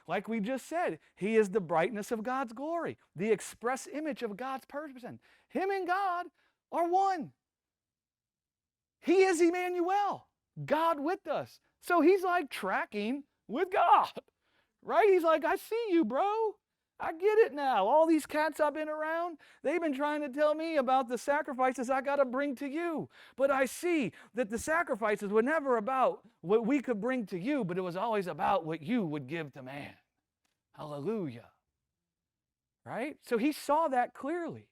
Like we just said, He is the brightness of God's glory, the express image of God's person. Him and God are one. He is Emmanuel, God with us. So He's like tracking with God, right? He's like, I see you, bro. I get it now. All these cats I've been around, they've been trying to tell me about the sacrifices I got to bring to you. But I see that the sacrifices were never about what we could bring to you, but it was always about what you would give to man. Hallelujah. Right? So He saw that clearly.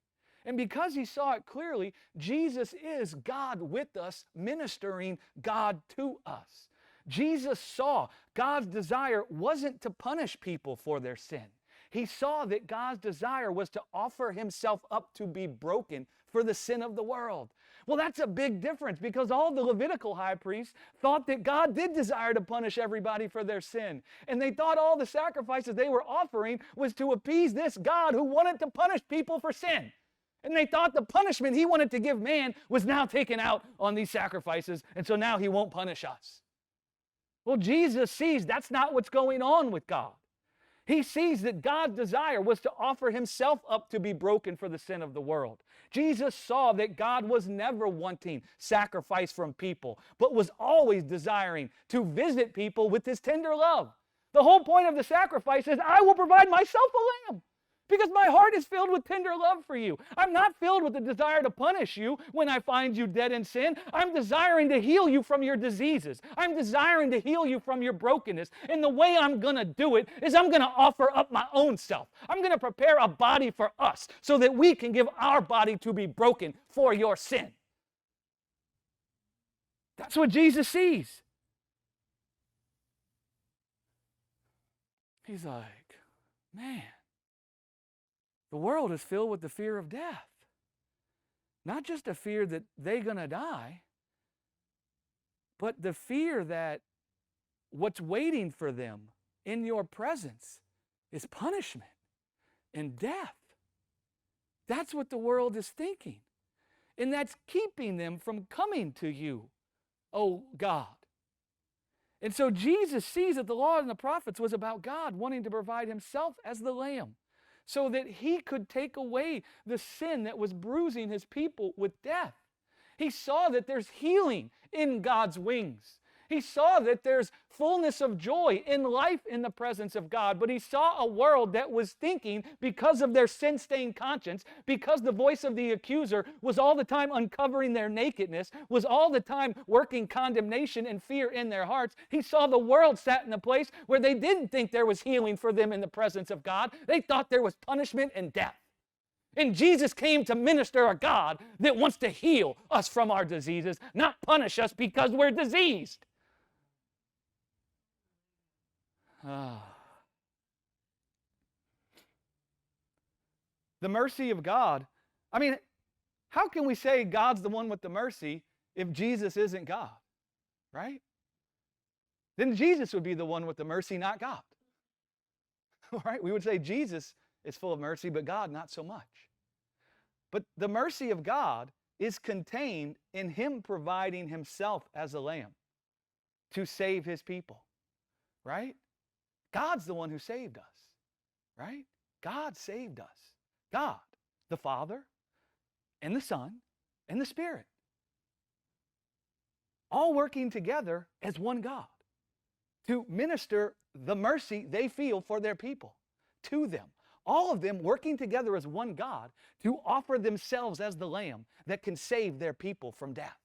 And because He saw it clearly, Jesus is God with us, ministering God to us. Jesus saw God's desire wasn't to punish people for their sin. He saw that God's desire was to offer Himself up to be broken for the sin of the world. Well, that's a big difference, because all the Levitical high priests thought that God did desire to punish everybody for their sin. And they thought all the sacrifices they were offering was to appease this God who wanted to punish people for sin. And they thought the punishment He wanted to give man was now taken out on these sacrifices, and so now He won't punish us. Well, Jesus sees that's not what's going on with God. He sees that God's desire was to offer Himself up to be broken for the sin of the world. Jesus saw that God was never wanting sacrifice from people, but was always desiring to visit people with His tender love. The whole point of the sacrifice is, I will provide myself a lamb, because my heart is filled with tender love for you. I'm not filled with the desire to punish you when I find you dead in sin. I'm desiring to heal you from your diseases. I'm desiring to heal you from your brokenness. And the way I'm going to do it is I'm going to offer up my own self. I'm going to prepare a body for us so that we can give our body to be broken for your sin. That's what Jesus sees. He's like, man, the world is filled with the fear of death. Not just a fear that they're going to die, but the fear that what's waiting for them in your presence is punishment and death. That's what the world is thinking. And that's keeping them from coming to you, oh God. And so Jesus sees that the law and the prophets was about God wanting to provide Himself as the Lamb, so that He could take away the sin that was bruising His people with death. He saw that there's healing in God's wings. He saw that there's fullness of joy in life in the presence of God. But He saw a world that was thinking, because of their sin-stained conscience, because the voice of the accuser was all the time uncovering their nakedness, was all the time working condemnation and fear in their hearts. He saw the world sat in a place where they didn't think there was healing for them in the presence of God. They thought there was punishment and death. And Jesus came to minister a God that wants to heal us from our diseases, not punish us because we're diseased. The mercy of God. I mean, how can we say God's the one with the mercy if Jesus isn't God, right? Then Jesus would be the one with the mercy, not God. Right? We would say Jesus is full of mercy, but God not so much. But the mercy of God is contained in Him providing Himself as a lamb to save His people, right? God's the one who saved us, right? God saved us. God, the Father, and the Son, and the Spirit, all working together as one God to minister the mercy they feel for their people to them. All of them working together as one God to offer themselves as the Lamb that can save their people from death.